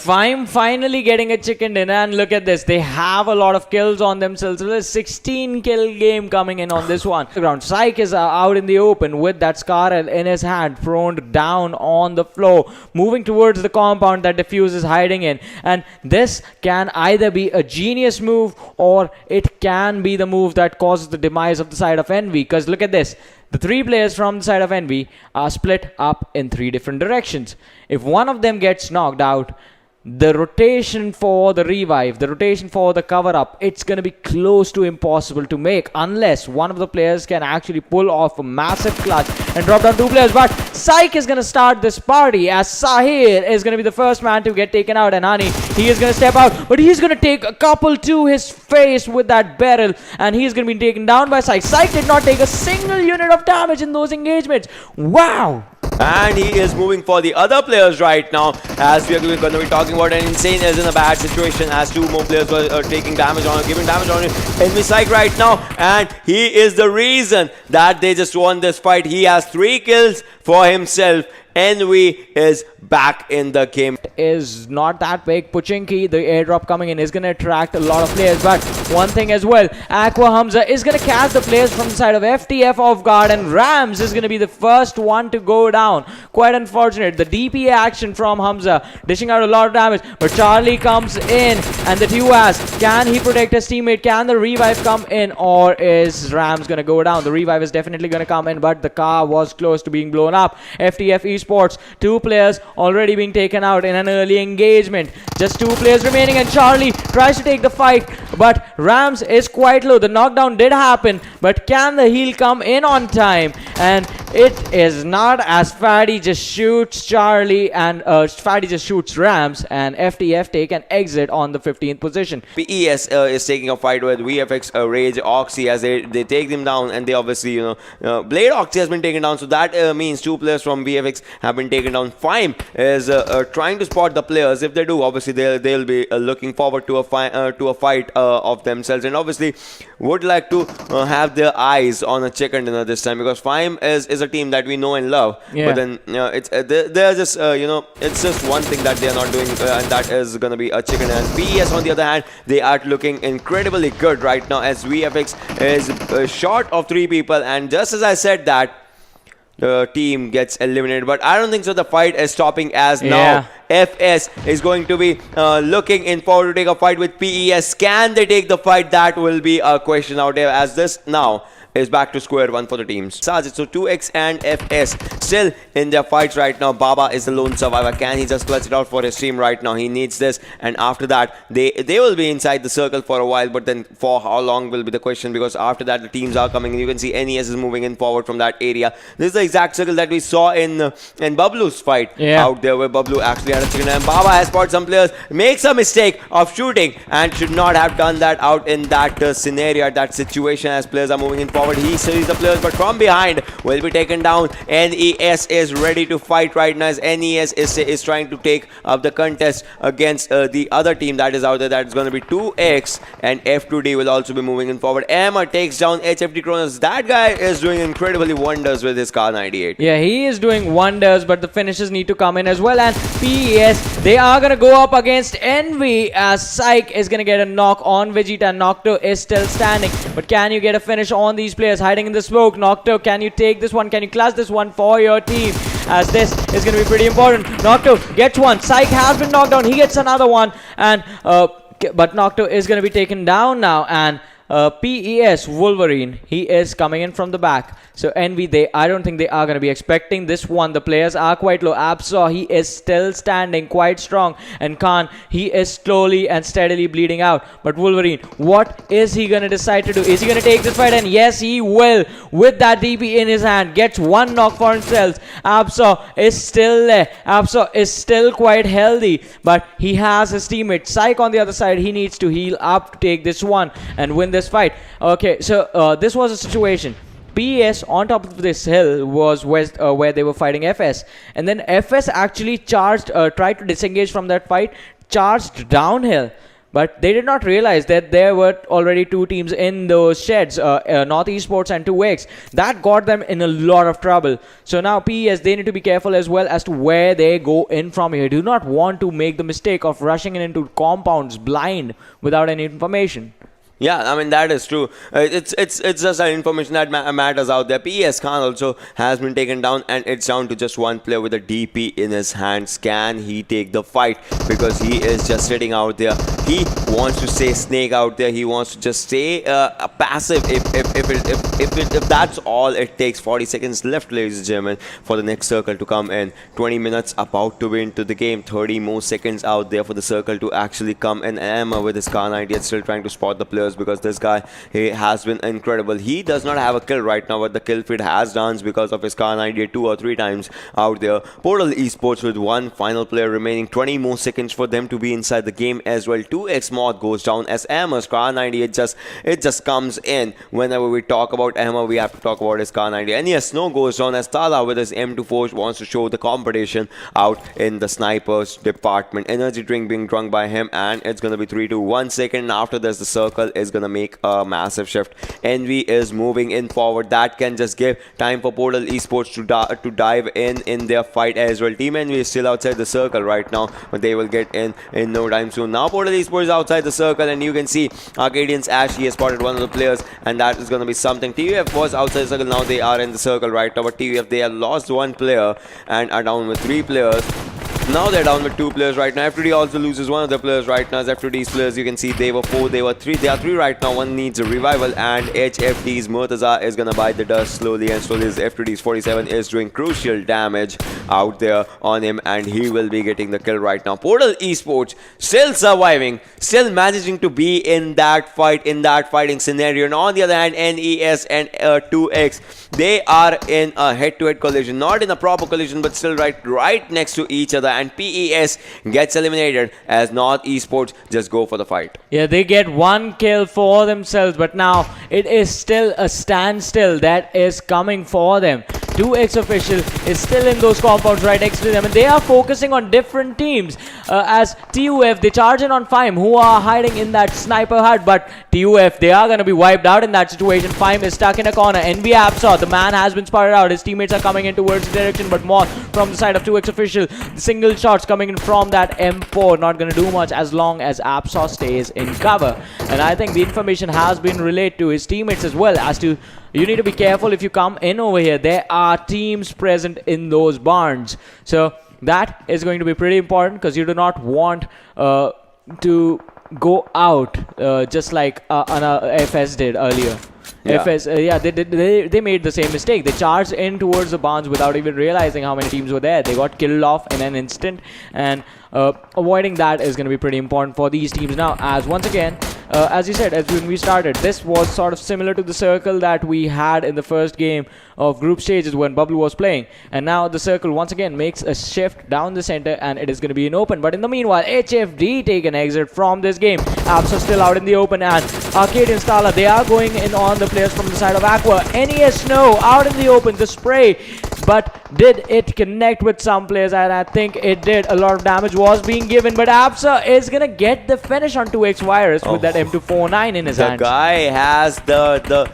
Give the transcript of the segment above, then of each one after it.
Fyme finally getting a chicken dinner, and look at this. They have a lot of kills on themselves. There's a 16 kill game coming in on this one. Psych is out in the open with that Scar in his hand, prone down on the floor, moving towards the compound that Diffuse is hiding in. And this can either be a genius move or it can be the move that causes the demise of the side of Envy. Because look at this. The three players from the side of Envy are split up in three different directions. If one of them gets knocked out, the rotation for the revive, the rotation for the cover up, it's going to be close to impossible to make unless one of the players can actually pull off a massive clutch and drop down two players. But Psych is going to start this party as Sahir is going to be the first man to get taken out, and Honey, he is going to step out, but he's going to take a couple to his face with that barrel, and he's going to be taken down by Psych. Psych did not take a single unit of damage in those engagements. Wow! And he is moving for the other players right now, as we are going to be talking about an Insane is in a bad situation as two more players were taking damage on him, giving damage on him. Envy Psych right now, and he is the reason that they just won this fight. He has 3 kills for himself. Envy is back in the game. Is not that big. Pmco, the airdrop coming in, is going to attract a lot of players. But one thing as well, Aqua Hamza is going to catch the players from the side of FTF off guard, and Rams is going to be the first one to go down. Quite unfortunate. The DPA action from Hamza, dishing out a lot of damage. But Charlie comes in, and the Tuas, can he protect his teammate? Can the revive come in, or is Rams going to go down? The revive is definitely going to come in, but the car was close to being blown up. FTF Esports, 2 players already being taken out in an early engagement. Just 2 players remaining, and Charlie tries to take the fight, but Rams is quite low. The knockdown did happen, but can the heal come in on time? And it is not, as Faddy just shoots Charlie, and Faddy just shoots Rams, and FTF take an exit on the 15th position. PES is taking a fight with VFX, Rage, Oxy, as they take them down, and they obviously, Blade Oxy has been taken down, so that means 2 players from VFX have been taken down. Fyme is trying to spot the players. If they do, obviously they'll be looking forward to a fight of themselves, and obviously would like to have their eyes on a chicken dinner this time, because Fyme is a team that we know and love. Yeah. But then they're just it's just one thing that they are not doing, and that is gonna be a chicken. And PES on the other hand, they are looking incredibly good right now, as VFX is short of 3 people, and just as I said that, the team gets eliminated. But I don't think so the fight is stopping, as now FS is going to be looking in forward to take a fight with PES. Can they take the fight? That will be a question out there, as this now is back to square one for the teams. Sajid, so 2X and FS still in their fights right now. Baba is the lone survivor. Can he just clutch it out for his team right now? He needs this, and after that they will be inside the circle for a while, but then for how long will be the question, because after that the teams are coming, and you can see NES is moving in forward from that area. This is the exact circle that we saw in Bablu's fight out there, where Bablu actually had a chicken, and Baba has spotted some players, makes a mistake of shooting, and should not have done that out in that scenario, that situation, as players are moving in forward. He sees the players, but from behind will be taken down. NES is ready to fight right now, as NES is trying to take up the contest against the other team that is out there. That is going to be 2X, and F2D will also be moving in forward. Emma takes down HFT Kronos. That guy is doing incredibly wonders with his Car 98. Yeah, he is doing wonders, but the finishes need to come in as well. And PES, they are going to go up against Envy, as Psych is going to get a knock on Vegeta. Nocto is still standing, but can you get a finish on these players hiding in the smoke? Nocto, can you take this one? Can you clutch this one for your team? As this is going to be pretty important. Nocto gets one. Psych has been knocked down. He gets another one, and but Nocto is going to be taken down now, and PES Wolverine, he is coming in from the back. So Envy, I don't think they are going to be expecting this one. The players are quite low. Absol, he is still standing quite strong, and Khan, he is slowly and steadily bleeding out. But Wolverine, what is he going to decide to do? Is he going to take this fight? And yes, he will, with that DP in his hand. Gets one knock for himself. Absol is still there. Absol is still quite healthy, but he has his teammate Psych on the other side. He needs to heal up to take this one and win this fight. Okay, so this was a situation. PES on top of this hill was where they were fighting FS, and then FS actually tried to disengage from that fight, charged downhill, But they did not realize that there were already two teams in those sheds, North Esports and 2X. That got them in a lot of trouble. So now PES, they need to be careful as well as to where they go in from here. Do not want to make the mistake of rushing in into compounds blind without any information. Yeah, I mean that is true. It's just information that matters out there. PS Khan also has been taken down, and it's down to just one player with a DP in his hands. Can he take the fight? Because he is just sitting out there. He wants to stay snake out there. He wants to just stay passive. If that's all it takes. 40 seconds left, ladies and gentlemen, for the next circle to come in. 20 minutes about to be into the game. 30 more seconds out there for the circle to actually come in. Emma with his car 90 still trying to spot the players, because this guy, he has been incredible. He does not have a kill right now, but the kill feed has danced because of his car 98 2 or 3 times out there. Portal Esports with one final player remaining. 20 more seconds for them to be inside the game as well. 2x mod goes down as Emma's car 98 just comes in. Whenever we talk about Emma, we have to talk about his car 90. And yes, Snow goes down as Tala with his M24 wants to show the competition out in the snipers department. Energy drink being drunk by him, and it's gonna be 3 to 1 second. After this, the circle is gonna make a massive shift. Envy is moving in forward. That can just give time for Portal Esports to dive in their fight as well. Team Envy is still outside the circle right now, but they will get in no time soon. Now Portal Esports is outside the circle, and you can see Arcadian's Ash, he has spotted one of the players, and that is gonna be something. TUF was outside the circle, now they are in the circle right now, but TUF, they have lost one player and are down with 3 players. Now they're down with 2 players right now. FTD also loses one of the players right now. As FTD's players, you can see they were 4, they were 3. They are 3 right now. One needs a revival, and HFT's Murtaza is gonna bite the dust slowly and slowly. As FTD's 47 is doing crucial damage out there on him, and he will be getting the kill right now. Portal Esports still surviving, still managing to be in that fight, in that fighting scenario. And on the other hand, NES and 2X, they are in a head-to-head collision, not in a proper collision, but still right next to each other. And PES gets eliminated as North Esports just go for the fight. Yeah, they get 1 kill for themselves, but now it is still a standstill that is coming for them. 2X official is still in those compounds right next to them, and they are focusing on different teams. As TUF, they charge in on Fyme, who are hiding in that sniper hut, but TUF, they are going to be wiped out in that situation. Fyme is stuck in a corner. NB Absaw, the man has been spotted out. His teammates are coming in towards the direction, but more from the side of 2X official. The single shots coming in from that M4, not going to do much as long as Absaw stays in cover. And I think the information has been relayed to his teammates as well as to, you need to be careful if you come in over here. There are teams present in those barns. So that is going to be pretty important, because you do not want to go out just like FS did earlier. Yeah. FS, they made the same mistake. They charged in towards the barns without even realizing how many teams were there. They got killed off in an instant, and avoiding that is going to be pretty important for these teams now. As once again, as you said, as when we started, this was sort of similar to the circle that we had in the first game of group stages when Bubble was playing. And now the circle once again makes a shift down the center, and it is going to be in open. But in the meanwhile, HFD take an exit from this game. Apps are still out in the open, and Arcadian Stala, they are going in on the players from the side of Aqua. NES Snow out in the open, the spray. But did it connect with some players? And I think it did. A lot of damage was being given, but Absa is gonna get the finish on 2X Virus with that M249 in his hand. The guy has the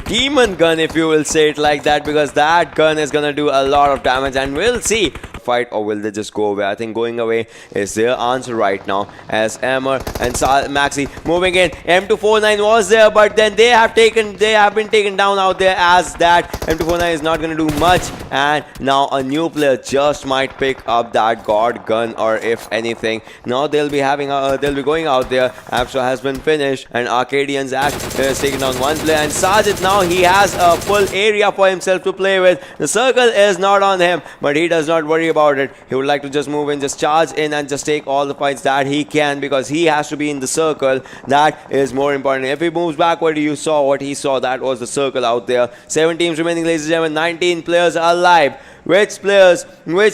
demon gun, if you will say it like that, because that gun is gonna do a lot of damage, and we'll see fight, or will they just go away? I think going away is their answer right now, as Emmer and Maxi moving in. M249 was there, but then they have been taken down out there, as that M249 is not going to do much. And now a new player just might pick up that god gun, or if anything, now they'll be going out there. Absha has been finished, and Arcadian's Act is taking down one player, and Sajid, now he has a full area for himself to play with. The circle is not on him, but he does not worry about it. He would like to just move in, just charge in, and just take all the fights that he can, because he has to be in the circle. That is more important. If he moves backward, you saw what he saw. That was the circle out there. 7 teams remaining, ladies and gentlemen. 19 players alive. Which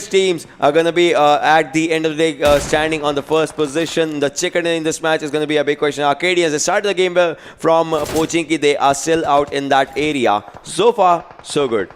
teams are going to be at the end of the day standing on the first position? The chicken in this match is going to be a big question. Arcadians, they started the game from Pochinki. They are still out in that area. So far, so good.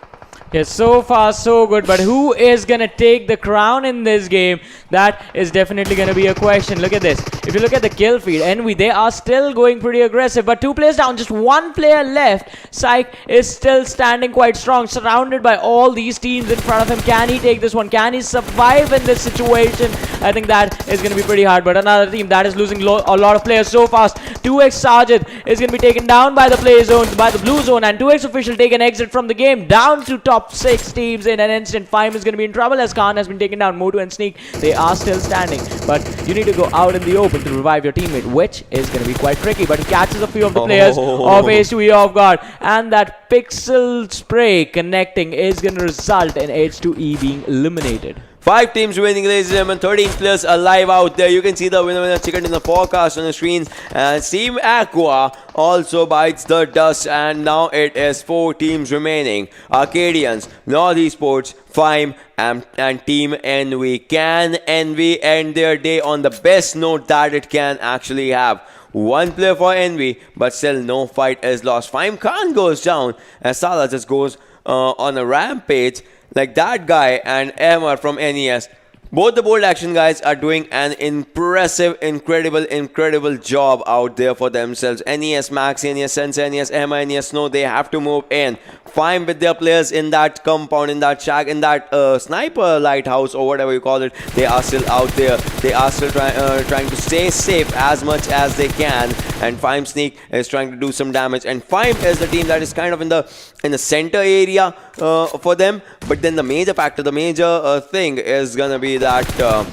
Yes, so far so good, but who is gonna take the crown in this game? That is definitely gonna be a question. Look at this. If you look at the kill feed, Envy, they are still going pretty aggressive, but 2 players down, just 1 player left. Psych is still standing quite strong, surrounded by all these teams in front of him. Can he take this one? Can he survive in this situation? I think that is gonna be pretty hard, but another team that is losing a lot of players so fast. 2x Sajid is gonna be taken down by the play zone, by the blue zone, and 2x official take an exit from the game, down to top 6 teams in an instant. Fyme is going to be in trouble as Khan has been taken down. Motu and Sneak, they are still standing, but you need to go out in the open to revive your teammate, which is going to be quite tricky, but he catches a few of the players of H2E off guard, and that pixel spray connecting is going to result in H2E being eliminated. 5 teams winning, ladies and gentlemen. 13 players alive out there. You can see the winner chicken in the forecast on the screens. And Team Aqua also bites the dust. And now it is 4 teams remaining. Arcadians, North Esports, Fyme, and Team Envy. Can Envy end their day on the best note that it can actually have? 1 player for Envy, but still no fight is lost. Fyme Khan goes down as Salah just goes on a rampage. Like that guy and Emma from NES. Both the bold action guys are doing an impressive, incredible job out there for themselves. NES Max, NES Sensei, NES Emma, NES Snow, they have to move in. Fyme with their players in that compound, in that shack, in that sniper lighthouse or whatever you call it. They are still out there. They are still trying to stay safe as much as they can. And Fyme Sneak is trying to do some damage. And Fyme is the team that is kind of in the center area for them. But then the major factor, the major thing is gonna be that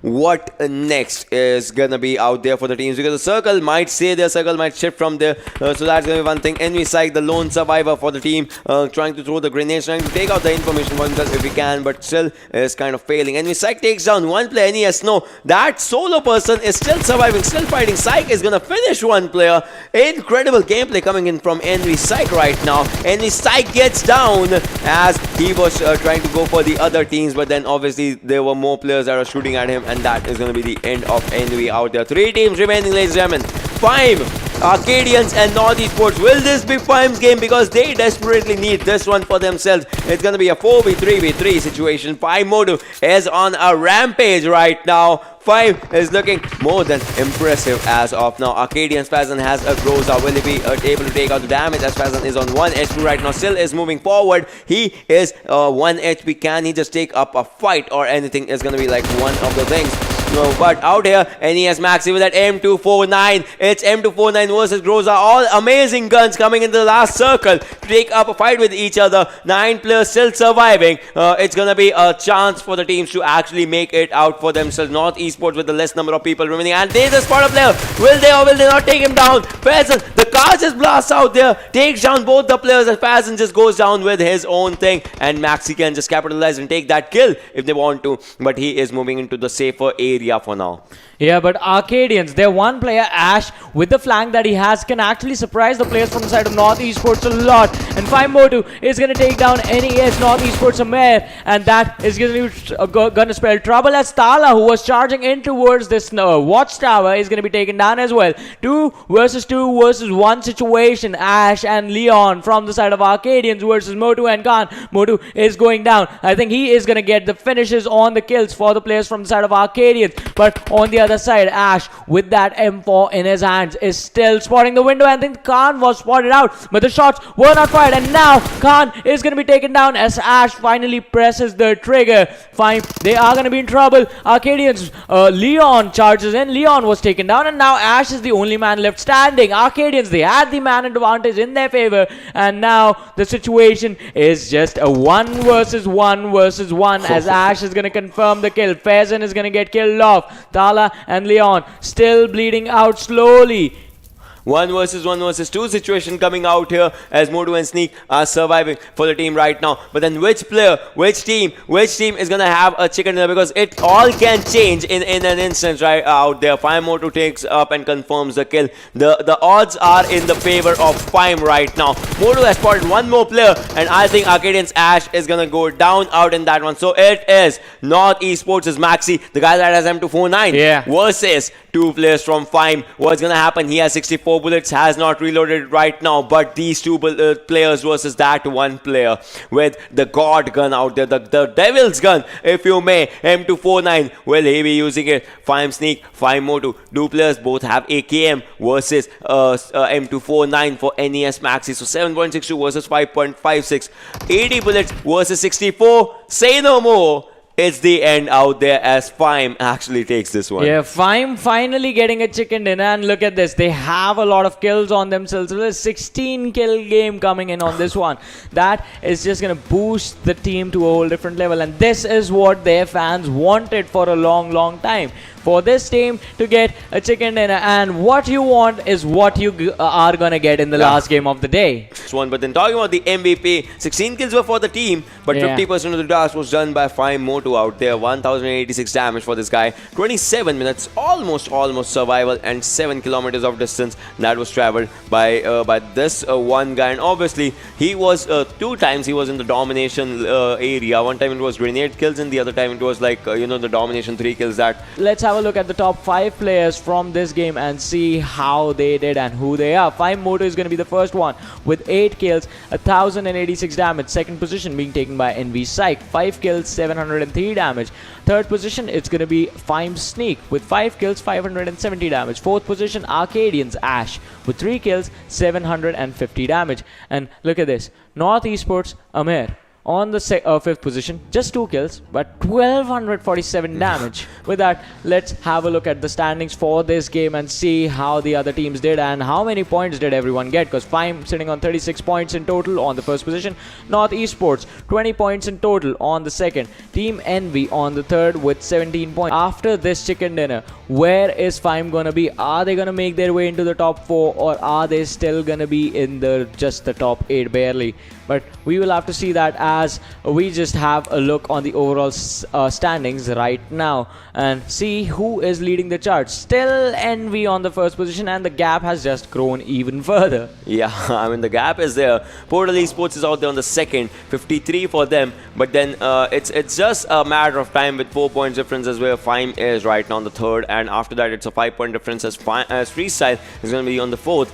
what next is gonna be out there for the teams, because the circle might stay there, circle might shift from there, so that's gonna be one thing. Envy Psych, the lone survivor for the team, trying to throw the grenades, trying to take out the information for himself if he can, but still is kind of failing. Envy Psych takes down 1 player. NES No, that solo person is still surviving, still fighting. Psych is gonna finish 1 player. Incredible gameplay coming in from Envy Psych right now. Envy Psych gets down as he was trying to go for the other teams, but then obviously there were more players that are shooting at him, and that is going to be the end of Envy out there. 3 teams remaining, ladies and gentlemen. Fyme, Arcadians, and North Esports. Will this be Fyme's game? Because they desperately need this one for themselves. It's going to be a 4v3v3 situation. Fyme Modu is on a rampage right now. Fyme is looking more than impressive as of now. Arcadian Spazan has a Groza. Will he be able to take out the damage as Spazan is on 1 HP right now? Still is moving forward. He is 1 HP. Can he just take up a fight or anything is going to be like one of the things. No, but out here, NES Maxi with that M249. It's M249 versus Groza. All amazing guns coming in the last circle to take up a fight with each other. 9 players still surviving. It's gonna be a chance for the teams to actually make it out for themselves. North Esports with the less number of people remaining. And there's a spot player. Will they or will they not take him down? Fazan, the car just blasts out there. Takes down both the players, and Fazan just goes down with his own thing. And Maxi can just capitalize and take that kill if they want to. But he is moving into the safer area for now. Yeah, but Arcadians, their 1 player Ash with the flank that he has can actually surprise the players from the side of North Esports a lot. And Fyme Motu is going to take down NES North Esports Amer, and that is going to spell trouble as Tala, who was charging in towards this watchtower, is going to be taken down as well. 2 versus 1 situation. Ash and Leon from the side of Arcadians versus Motu and Khan. Motu is going down. I think he is going to get the finishes on the kills for the players from the side of Arcadians. But on the other side, Ash with that M4 in his hands is still spotting the window, and I think Khan was spotted out, but the shots were not fired, and now Khan is going to be taken down as Ash finally presses the trigger. Fine, they are going to be in trouble. Arcadians, Leon charges in. Leon was taken down, and now Ash is the only man left standing. Arcadians, they had the man advantage in their favor, and now the situation is just a 1 versus 1 as Ash is going to confirm the kill. Faison is going to get killed off. Tala and Leon still bleeding out slowly. 1 versus 2 situation coming out here as Modu and Sneak are surviving for the team right now. But then which player, which team is going to have a chicken dinner, because it all can change in an instant right out there. Fyme Modu takes up and confirms the kill. The odds are in the favor of Fyme right now. Modu has spotted 1 more player, and I think Arcadian's Ash is going to go down out in that one. So it is North Esports' Maxi, the guy that has M249, versus Two players from Fyme. What's gonna happen? He has 64 bullets, has not reloaded right now, but these two players versus that one player with the God gun out there, the Devil's gun, if you may. M249, will he be using it? Fyme sneak, Fyme moto. Two players both have AKM versus M249 for NES Maxi. So 7.62 versus 5.56. 80 bullets versus 64. Say no more. It's the end out there as Fyme actually takes this one. Yeah, Fyme finally getting a chicken dinner, and look at this. They have a lot of kills on themselves. There's a 16 kill game coming in on this one. That is just going to boost the team to a whole different level, and this is what their fans wanted for a long time. For this team to get a chicken dinner, and what you want is what you are going to get in the last game of the day. One, but then talking about the MVP, 16 kills were for the team, but 50% of the task was done by Fyme Moto out there. 1086 damage for this guy, 27 minutes, almost survival, and 7 kilometers of distance that was traveled by this one guy. And obviously he was two times he was in the domination area. One time it was grenade kills, and the other time it was like the domination 3 kills. That let's have a look at the top 5 players from this game and see how they did and who they are. Fyme Moto is going to be the first one with 8 kills, 1086 damage. Second position being taken by NV Psych, 5 kills, 703 damage. Third position, it's going to be Fyme Sneak with 5 kills, 570 damage. Fourth position, Arcadians Ash with 3 kills, 750 damage. And look at this, North Esports Amir on the 5th position, just 2 kills, but 1247 damage. With that, let's have a look at the standings for this game and see how the other teams did and how many points did everyone get. Because Fyme sitting on 36 points in total on the first position. North Esports 20 points in total on the second. Team Envy on the third with 17 points. After this chicken dinner, where is Fyme gonna be? Are they gonna make their way into the top 4, or are they still gonna be in just the top 8 barely? But we will have to see that as we just have a look on the overall standings right now and see who is leading the charts. Still Envy on the first position, and the gap has just grown even further. Yeah, I mean the gap is there. Portal Esports is out there on the second, 53 for them. But then it's just a matter of time with 4 points difference as where Fyme is right now on the third, and after that it's a 5 point difference as Freestyle is going to be on the fourth.